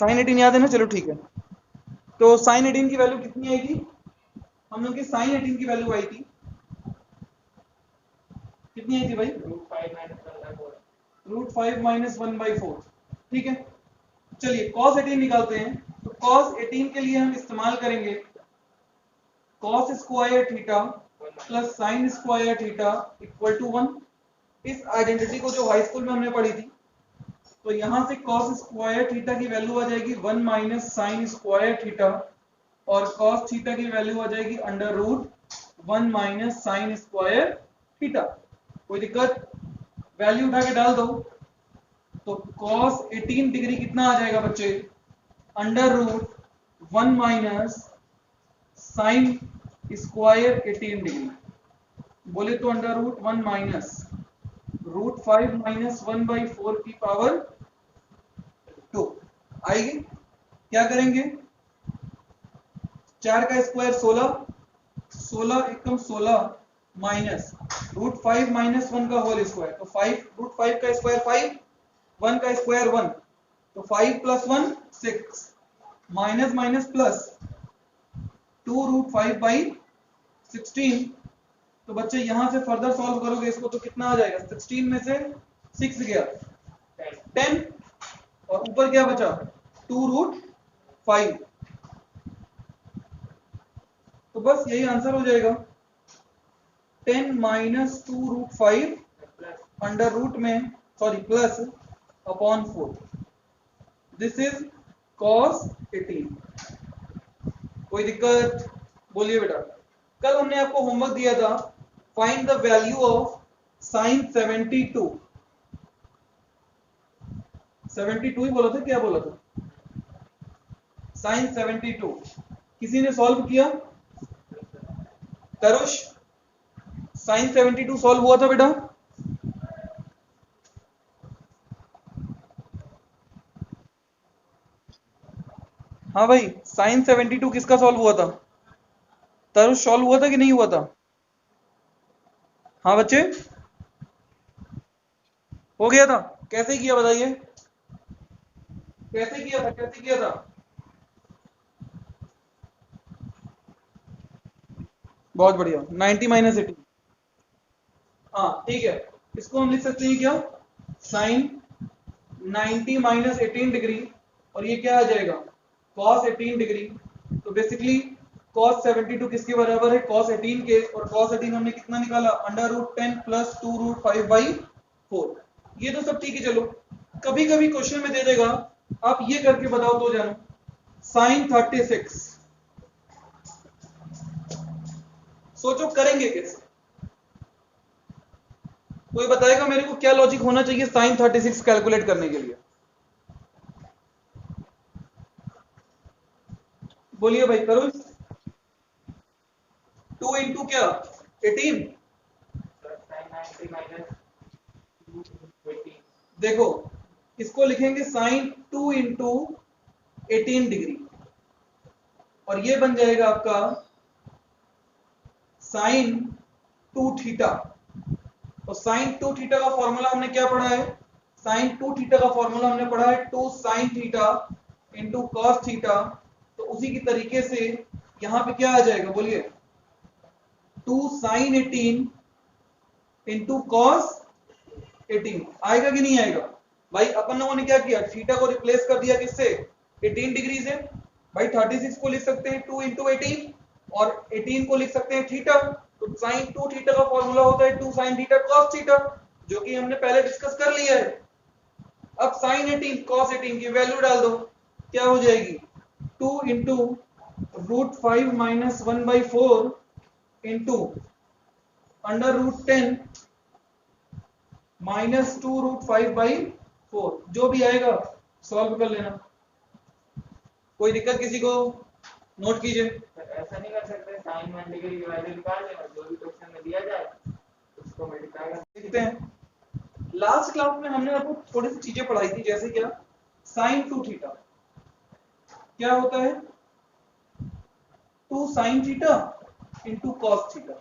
Sign 18 याद है ना? चलो ठीक है। तो साइन 18 की वैल्यू कितनी आएगी? हम लोग की साइन 18 की वैल्यू आई थी, कितनी आई थी भाई? √5 - 1/4। ठीक है, चलिए cos 18 निकालते हैं। तो cos 18 के लिए हम इस्तेमाल करेंगे cos square theta plus sine square theta equal to 1। इस आइडेंटिटी को जो हाई स्कूल में हमने पढ़ी थी, तो यहां से cos स्क्वायर थीटा की वैल्यू आ जाएगी 1 माइनस साइन स्क्वायर थीटा, और cos थीटा की वैल्यू आ जाएगी √1 माइनस साइन स्क्वायर थीटा। कोई दिक्कत? वैल्यू उठा के डाल दो। तो cos 18 डिग्री कितना आ जाएगा बच्चे? √1 माइनस साइन स्क्वायर 18 डिग्री। बोले तो √1 माइनस √5 माइनस 1/4 की पावर 2 आएगी। क्या करेंगे? 4 का स्क्वायर 16, 16 एकम 16 माइनस √5 माइनस 1 का होल स्क्वायर, तो 5 √5 का स्क्वायर 5, 1 का स्क्वायर 1, तो 5 प्लस 1 6 माइनस माइनस प्लस 2√5/16। तो बच्चे यहां से फर्दर सॉल्व करोगे इसको तो कितना आ जाएगा? 16 में से 6 गया 10, और ऊपर क्या बचा? 2√5। तो बस यही आंसर हो जाएगा, 10 माइनस 2√5 अंडर रूट में plus upon 4। This is cos 18। कोई दिक्कत? बोलिए बेटा। कल हमने आपको होमवर्क दिया था, find the value of sign 72। 72 ही बोला था, क्या बोला था? साइन 72। किसी ने सॉल्व किया? तरुष, साइन 72 सॉल्व हुआ था बेटा? हाँ भाई, साइन 72 किसका सॉल्व हुआ था? तरुष सॉल्व हुआ था कि नहीं हुआ था? हाँ बच्चे, हो गया था। कैसे किया बताइए? कैसे किया था? कैसे किया था? बहुत बढ़िया, 90 माइनस 18। हाँ ठीक है, इसको हम लिख सकते हैं क्या? साइन 90 माइनस 18 डिग्री, और ये क्या आ जाएगा? cos 18 degree. तो बेसिकली cos 72 किसके बराबर है? cos 18 के। और cos 18 हमने कितना निकाला? √10 प्लस 2√5/4। ये तो सब ठीक है। चलो, कभी कभी क्वेश्चन में दे देगा, आप ये करके बताओ तो जानो, साइन 36। सोचो करेंगे कैसे? कोई बताएगा मेरे को क्या लॉजिक होना चाहिए साइन 36 कैलकुलेट करने के लिए? बोलिए भाई। करो 2 इंटू क्या? 18। देखो, इसको लिखेंगे साइन 2 इंटू 18 डिग्री, और ये बन जाएगा आपका साइन 2 थीटा। और साइन 2 थीटा का फॉर्मूला हमने क्या पढ़ा है? साइन 2 थीटा का फॉर्मूला हमने पढ़ा है 2 sine theta into cos theta. तो उसी की तरीके से यहां पे क्या आ जाएगा? बोलिए, 2 साइन 18 इंटू कॉस 18 आएगा कि नहीं आएगा? भाई अपन लोगों ने क्या किया? थीटा को रिप्लेस कर दिया किससे? 18 डिग्री से। भाई 36 को लिख सकते हैं 2 इंटू 18, और 18 को लिख सकते हैं थीटा। तो साइन 2 थीटा का फॉर्मूला होता है 2 साइन थीटा कॉस थीटा, जो कि हमने पहले डिस्कस कर लिया है। अब साइन 18 कॉस 18 की वैल्यू डाल दो, क्या हो जाएगी? 2 इंटू √5 माइनस 1/4 इंटू √10 माइनस 2√5/4। जो भी आएगा सॉल्व कर लेना। कोई दिक्कत किसी को? नोट कीजिए। ऐसा नहीं कर सकते, साइन 1 डिग्री की वैल्यू निकाल लेना, जो भी क्वेश्चन में दिया जाए उसको मल्टीप्लाई कर देखते हैं। लास्ट क्लास में हमने आपको थोड़ी सी चीजें पढ़ाई थी, जैसे क्या? साइन 2 थीटा क्या होता है? 2 sine theta into cos theta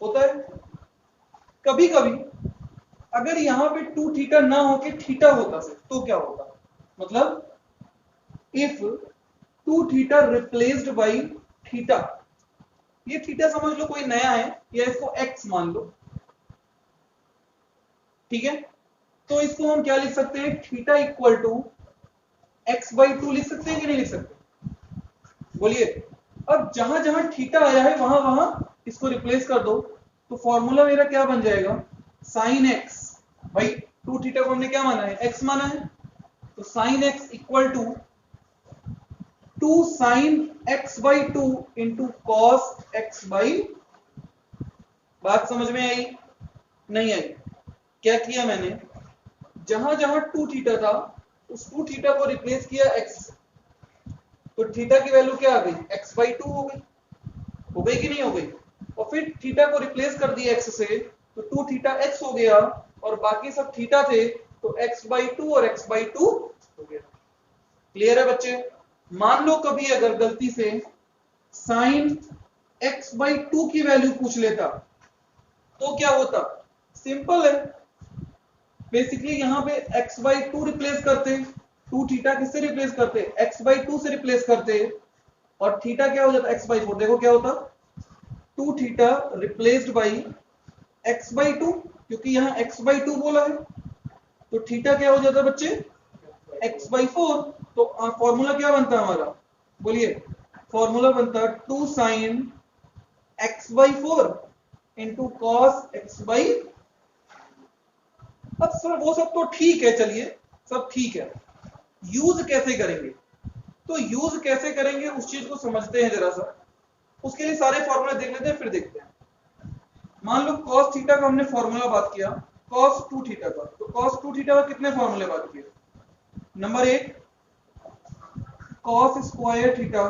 होता है। कभी कभी अगर यहां पे 2 थीटा ना होके थीटा होता सिर्फ, तो क्या होता? मतलब if 2 theta replaced by theta, ये थीटा समझ लो कोई नया है या इसको x मान लो, ठीक है। तो इसको हम क्या लिख सकते हैं, थीटा इक्वल टू x/2 लिख सकते हैं कि नहीं लिख सकते, बोलिए। अब जहां जहां थीटा आया है वहां वहां इसको रिप्लेस कर दो, तो फॉर्मूला मेरा क्या बन जाएगा, साइन x, भाई 2 थीटा को हमने क्या माना है, x माना है, तो sine x equal to 2 sine x/2 into cos x/, बात समझ में आई नहीं आई। क्या किया मैंने, जहां जहां 2 थीटा था उस 2 थीटा को रिप्लेस किया x से, तो थीटा की वैल्यू क्या आ गई, x/2 हो गई कि नहीं हो गई, और फिर थीटा को रिप्लेस कर दिया x से, तो 2 थीटा x हो गया और बाकी सब थीटा थे तो x/2 और x/2 हो गया। क्लियर है बच्चे। मान लो कभी अगर गलती से साइन x/2 की वैल्यू पूछ लेता तो क्या होता, सिंपल है, बेसिकली यहां पे x/2 रिप्लेस करते, 2 थीटा किससे रिप्लेस करते, x/2 से रिप्लेस करते, और थीटा क्या हो जाता, x/4, देखो क्या होता, 2 थीटा रिप्लेस्ड बाई x/2, क्योंकि यहां x/2 बोला है, तो थीटा क्या हो जाता बच्चे, x/4, तो फॉर्मूला क्या बनता है हमारा, बोलिए, फॉर्मूला बनता 2 sine x/4 into cos x/, अब सर वो सब तो ठीक है, चलिए सब ठीक है, यूज कैसे करेंगे, तो यूज कैसे करेंगे उस चीज को समझते हैं जरा सा, उसके लिए सारे फॉर्मूले देख लेते हैं फिर देखते हैं। मान लो cos थीटा का हमने फॉर्मूला बात किया, cos 2 थीटा का, तो cos 2 थीटा का कितने फॉर्मूले बात किए, number 1 cos square theta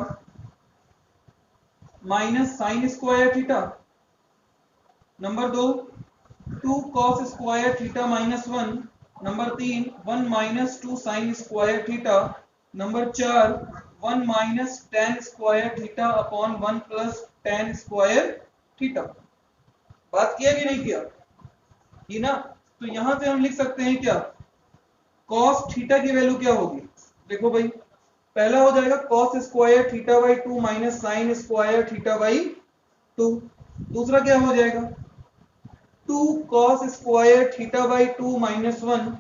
minus sign square theta, number 2 2 cos square theta minus 1, number 3 1 minus 2 sign square theta, number 4 1 minus tan square theta upon 1 plus tan square theta. बात किया कि नहीं किया, की ना, तो यहां से हम लिख सकते हैं क्या, cos थीटा की वैल्यू क्या होगी, देखो भाई, पहला हो जाएगा cos square theta by 2 minus sign square theta by 2, दूसरा क्या हो जाएगा 2 cos square theta by 2 minus 1,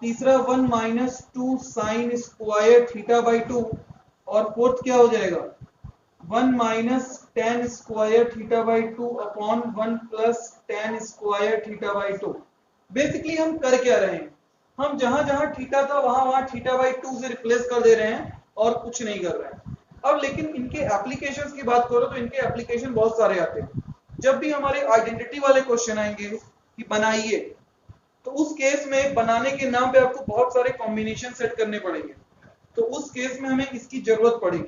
तीसरा 1 minus 2 sign square theta by 2, और फोर्थ क्या हो जाएगा 1 minus tan square theta by 2 upon 1 plus tan square theta by 2। Basically हम कर क्या रहे हैं, हम जहां जहां थीटा था वहां वहां थीटा बाई 2 से रिप्लेस कर दे रहे हैं और कुछ नहीं कर रहे हैं। अब लेकिन इनके एप्लीकेशंस की बात करो तो इनके एप्लीकेशन बहुत सारे आते हैं। जब भी हमारे आइडेंटिटी वाले क्वेश्चन आएंगे कि बनाइए, तो उस केस में बनाने के नाम पे आपको बहुत सारे कॉम्बिनेशन सेट करने पड़ेंगे, तो उस केस में हमें इसकी जरूरत पड़ेगी।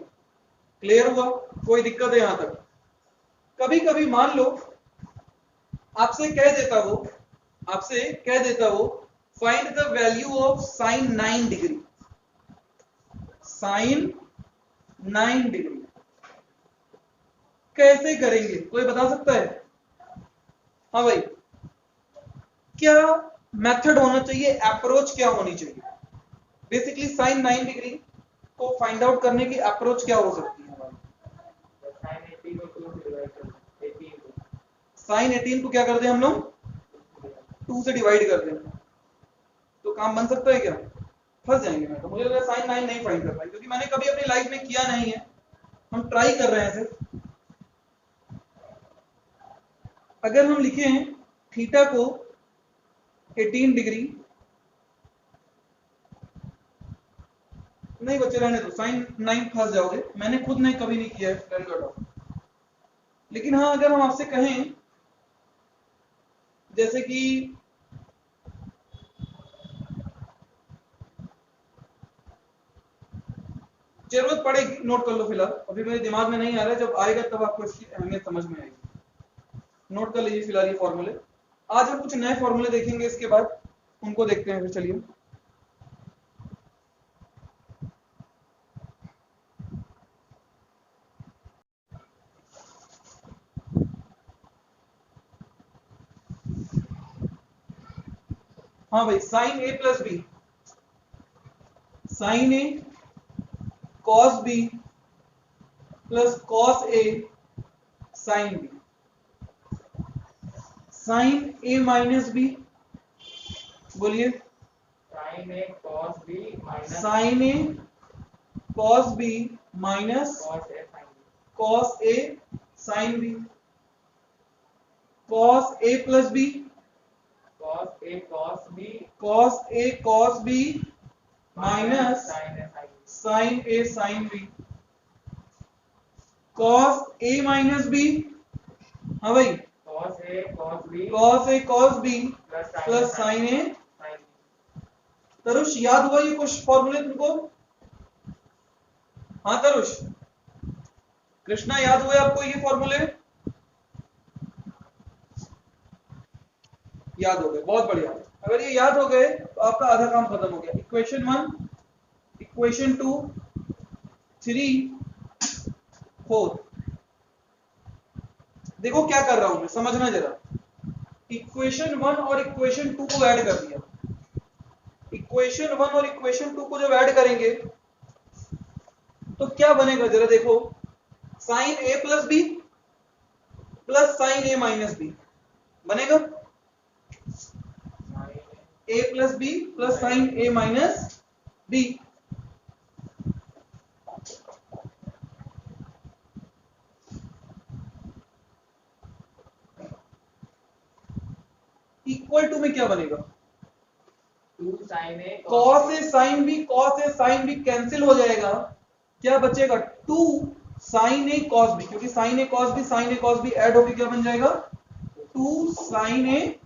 क्लियर हुआ, कोई दिक्कत है यहां तक। कभी कभी मान लो आपसे कह देता वो find the value of sine 9 degree, sine 9 degree कैसे करेंगे, कोई बता सकता है, हाँ भाई, क्या मेथड होना चाहिए, अप्रोच क्या होनी चाहिए, बेसिकली साइन 9 डिग्री को फाइंड आउट करने की अप्रोच क्या हो सकती है हमारी, साइन 18 को क्या कर दें हम लोग 2 से डिवाइड कर दें, तो काम बन सकता है क्या, फंस जाएंगे। मैं तो मुझे लग रहा है साइन 9 नहीं फाइंड कर पाए, क्योंकि मैंने कभी अपनी लाइफ में किया नहीं है, हम ट्राई कर रहे हैं सिर्फ। अगर हम लिखें थीटा को 18 डिग्री, नहीं बच्चे रहने दो, साइन 9 फंस जाओगे, मैंने खुद ने कभी नहीं किया है, लेकिन हाँ अगर हम आपसे कहें जैसे कि जरूरत पड़ेगी, नोट कर लो, फिलहाल अभी मेरे दिमाग में नहीं आ रहा है, जब आएगा तब आपको इसकी अहमियत समझ में आएगी। नोट कर लीजिए फिलहाल ये फॉर्मूले। आज हम कुछ नए फॉर्मूले देखेंगे, इसके बाद उनको देखते हैं फिर, चलिए। हाँ भाई, sign A plus B, sign A cos B plus cos A sine B, sign A minus B, बोलिए sign A cos B minus sine A cos B minus cos A sine B, cos A sine B, cos A plus B, cos A cos B cos A cos B minus sine A sine B, sign A sine B, cos A minus B, हाँ भाई cos A cos B cos B plus sine A. Tarush याद हुआ ये कुछ फॉर्मूले तुमको? हाँ तरुष, कृष्णा याद हुए आपको ये फॉर्मूले? याद हो गए, बहुत बढ़िया। अगर ये याद हो गए तो आपका आधा काम खत्म हो गया। Equation 1, equation 2, 3, 4। देखो क्या कर रहा हूं मैं, समझना जरा। इक्वेशन 1 और इक्वेशन 2 को ऐड कर दिया। इक्वेशन 1 और इक्वेशन 2 को जब ऐड करेंगे तो क्या बनेगा जरा देखो, sine A plus B plus sine A minus B बनेगा, A plus B plus sine A minus B. Equal to में क्या बनेगा, 2 sin a cos A sine B, cos A sine B cancel हो जाएगा, क्या बचेगा 2 साइन ए कॉस बी, क्योंकि sine A cos B add होकर क्या बन जाएगा 2 साइन ए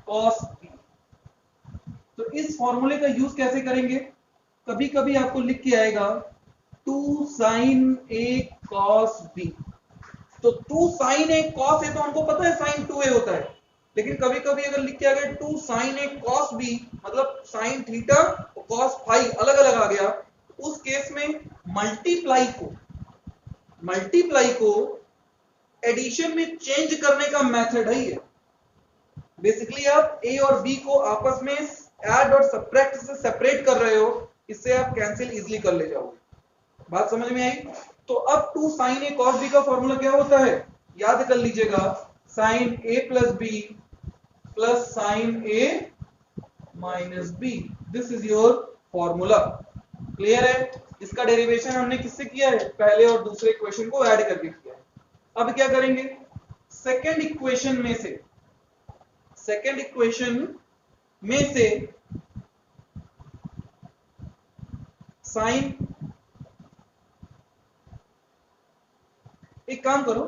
कॉस बी। तो इस फॉर्मूले का यूज कैसे करेंगे, कभी कभी आपको लिख के आएगा 2 साइन ए कॉस बी, तो 2 साइन ए कॉस ए तो हमको पता है साइन 2a होता है, लेकिन कभी कभी अगर लिख के आ गया 2 साइन ए कॉस बी, मतलब साइन थीटा और कॉस फाई अलग अलग आ गया, उस केस में मल्टीप्लाई को एडिशन में चेंज करने का मेथड है ये। बेसिकली आप ए और बी को आपस में ऐड और सब्ट्रैक्ट से सेपरेट कर रहे हो, इससे आप कैंसिल इजीली कर ले जाओगे। बात समझ में आई? तो अब 2 साइन ए कॉस बी का फॉर्मूला क्या होता है, याद कर लीजिएगा, sine A plus B plus sine A minus B. This is your formula. Clear है? इसका डेरिवेशन हमने किससे किया है, पहले और दूसरे इक्वेशन को ऐड करके किया है। अब क्या करेंगे, सेकेंड इक्वेशन में से साइन, एक काम करो,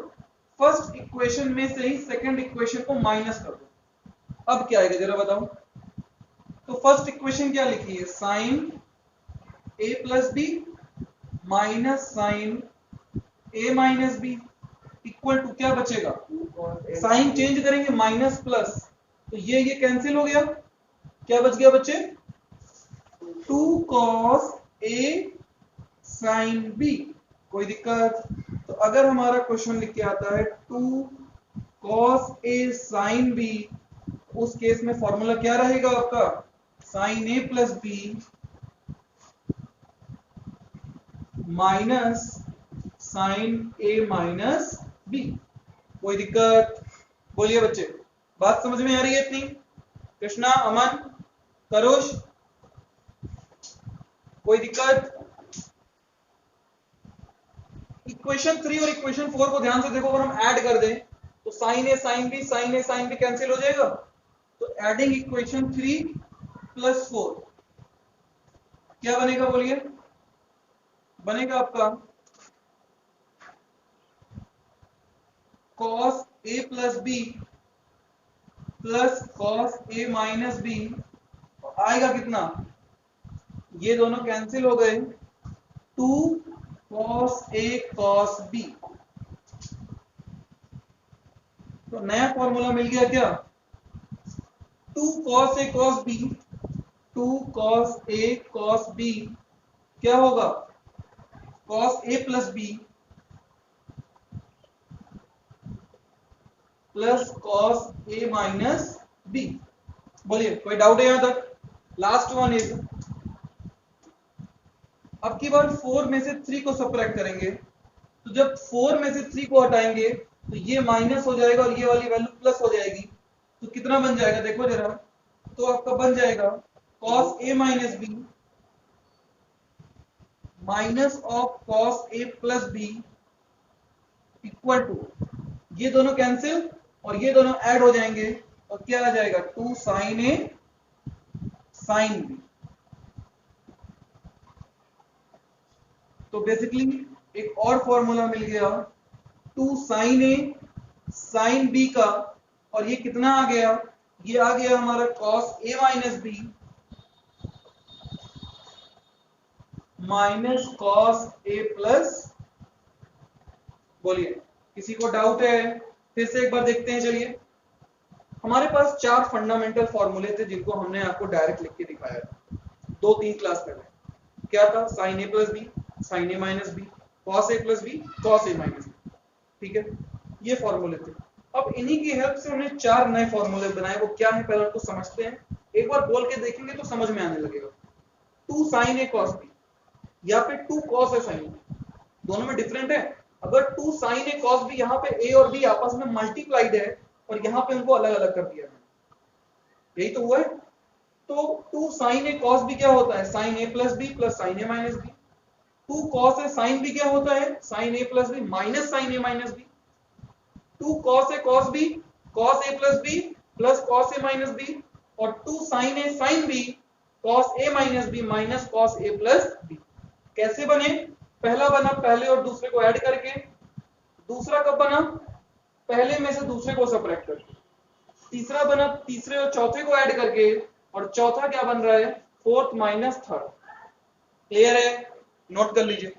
फर्स्ट इक्वेशन में से ही सेकेंड इक्वेशन को माइनस कर दो। अब क्या आएगा जरा बताओ। तो फर्स्ट इक्वेशन क्या लिखी है, sine A plus B minus sine A minus B equal to क्या बचेगा, साइन चेंज करेंगे माइनस प्लस, तो ये कैंसिल हो गया, क्या बच गया बच्चे 2 cos ए साइन बी। कोई दिक्कत? तो अगर हमारा क्वेश्चन लिख के आता है 2 cos ए साइन बी, उस केस में फॉर्मूला क्या रहेगा आपका, sign A plus B minus sine A minus B. कोई दिक्कत? बोलिए बच्चे, बात समझ में आ रही है इतनी? कृष्णा, अमन, करुष, कोई दिक्कत? इक्वेशन 3 और इक्वेशन 4 को ध्यान से देखो, अगर हम ऐड कर दें तो साइन ए साइन बी कैंसिल हो जाएगा, तो एडिंग इक्वेशन 3 प्लस 4 क्या बनेगा, बोलिए? बनेगा आपका cos a प्लस बी प्लस cos a माइनस बी, आएगा कितना, ये दोनों कैंसिल हो गए, 2 cos a cos b। तो नया फॉर्मूला मिल गया क्या, 2 cos a cos b, 2 cos a cos b क्या होगा, cos a plus b plus cos a minus b। बोलिए, कोई डाउट है यहां तक? लास्ट वन इज अब की बार 4 में से 3 को सबट्रैक्ट करेंगे, तो जब 4 में से 3 को हटाएंगे तो ये माइनस हो जाएगा और ये वाली वैल्यू प्लस हो जाएगी। तो कितना बन जाएगा देखो जरा, तो आपका बन जाएगा cos a minus B minus of cos a plus B equal to, ये दोनों कैंसिल और ये दोनों ऐड हो जाएंगे और क्या आ जाएगा 2 sin a sin b। तो बेसिकली एक और फॉर्मूला मिल गया 2 sin a sin b का, और ये कितना आ गया, ये आ गया हमारा cos a minus B minus cos a plus. बोलिए किसी को डाउट है? फिर से एक बार देखते हैं। चलिए, हमारे पास 4 फंडामेंटल फॉर्मूले थे जिनको हमने आपको डायरेक्ट लिख के दिखाया था 2-3 क्लास पहले। क्या था? sin a plus B sin a minus B, cos a plus B cos a minus B. ठीक है, ये फॉर्मूले थे। अब इन्हीं की हेल्प से हमने 4 नए फॉर्मूले बनाए। वो क्या है पहले उनको समझते हैं। एक बार बोल के देखेंगे तो समझ में आने लगेगा। 2 sin a cos b या फिर 2 cos a sin b, दोनों में डिफरेंट है। अगर 2 sin a cos b, यहाँ पे a और b आपस में मल्टीप्लाइड है और यहाँ पे उनको अलग अलग कर दिया है, यही तो हुआ है। तो 2 sin a cos b क्या होता है? sin a plus b plus sin a minus b। 2 cos a sin b क्या होता है? sin a plus b minus sin a minus b। 2 cos a cos b cos a plus b plus cos a minus b, और 2 sin a sin b cos a minus b minus cos a plus b। कैसे बने? पहला बना पहले और दूसरे को add करके, दूसरा कब बना? पहले में से दूसरे को सबट्रैक्ट करके, तीसरा बना तीसरे और चौथे को ऐड करके, और चौथा क्या बन रहा है? Fourth minus third. क्लियर है? नोट कर लीजिए।